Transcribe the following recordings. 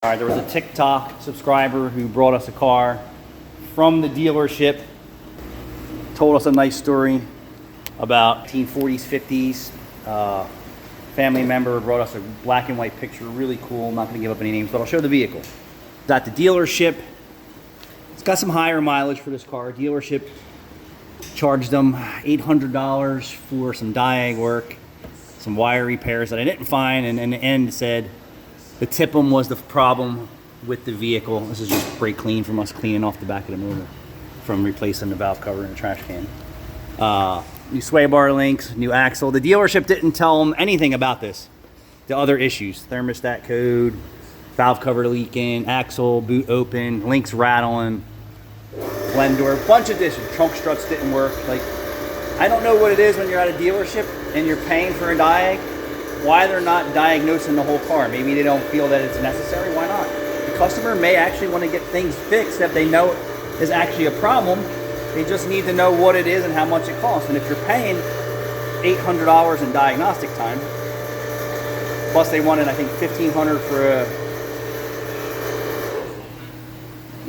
All right, there was a TikTok subscriber who brought us a car from the dealership, told us a nice story about 1940s, 50s. Family member brought us a black and white picture, really cool. I'm not gonna give up any names, but I'll show the vehicle. It's at the dealership. It's got some higher mileage for this car. Dealership charged them $800 for some diag work, some wire repairs that I didn't find, and in the end said the TIPM was the problem with the vehicle. This is just brake clean from us cleaning off the back of the motor from replacing the valve cover in the trash can. New sway bar links, new axle. The dealership didn't tell them anything about this. The other issues, thermostat code, valve cover leaking, axle, boot open, links rattling, blend door, bunch of issues. Trunk struts didn't work. Like, I don't know what it is when you're at a dealership and you're paying for a diag, why they're not diagnosing the whole car. Maybe they don't feel that it's necessary. Why not? The customer may actually want to get things fixed if they know is actually a problem. They just need to know what it is and how much it costs. And if you're paying $800 in diagnostic time, plus they wanted, I think, $1,500 for a...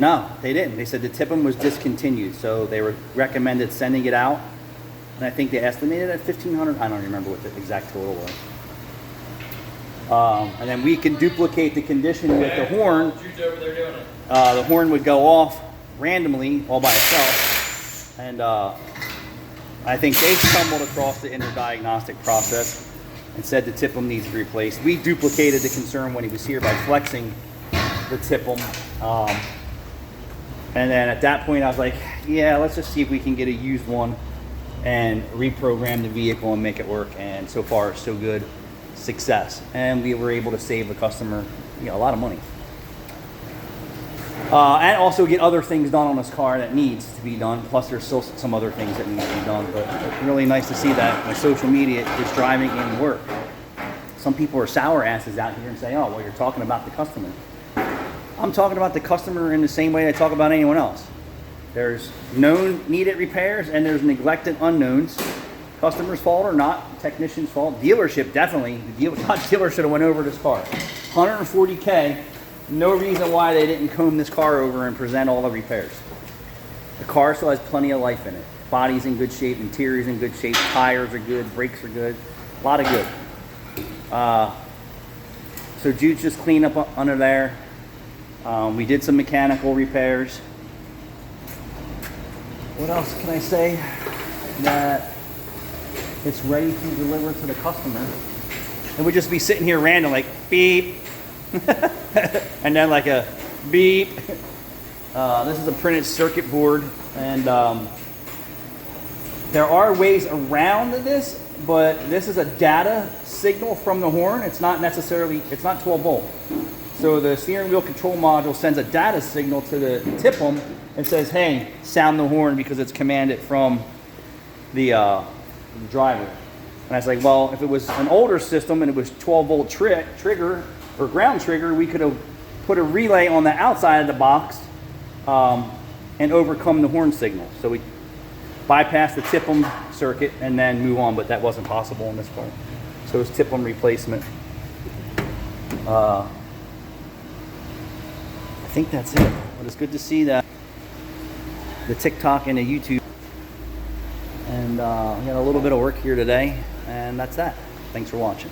No, they didn't. They said the TIPM was discontinued, so they recommended sending it out. And I think they estimated at $1,500. I don't remember what the exact total was. And then we can duplicate the condition with the horn. The horn would go off randomly all by itself. And I think they stumbled across it in their diagnostic process and said the TIPM needs to be replaced. We duplicated the concern when he was here by flexing the TIPM. And then at that point I was like, yeah, let's just see if we can get a used one and reprogram the vehicle and make it work. And so far, so good. Success. And we were able to save the customer, a lot of money. And also get other things done on this car that needs to be done. Plus there's still some other things that need to be done. But it's really nice to see that my social media is driving in work. Some people are sour asses out here and say, oh, well, you're talking about the customer. I'm talking about the customer in the same way I talk about anyone else. There's known needed repairs and there's neglected unknowns. Customer's fault or not, technician's fault. Dealership, definitely. The dealer should have went over this car. $140K. No reason why they didn't comb this car over and present all the repairs. The car still has plenty of life in it. Body's in good shape, interior's in good shape, tires are good, brakes are good, a lot of good. So Jude's just cleaned up under there. We did some mechanical repairs. What else can I say? That it's ready to deliver to the customer. It would just be sitting here random, like beep. And then like a beep. This is a printed circuit board, and there are ways around this, but this is a data signal from the horn. It's not 12 volt. So the steering wheel control module sends a data signal to the TIPM and says, hey, sound the horn, because it's commanded from the driver. And I was like, well, if it was an older system and it was 12 volt trigger or ground trigger, we could have put a relay on the outside of the box and overcome the horn signal. So we bypass the TIPM circuit and then move on, but that wasn't possible in this car. So it's TIPM replacement. I think that's it, but it's good to see that the TikTok and the YouTube. And we got a little bit of work here today, and that's that. Thanks for watching.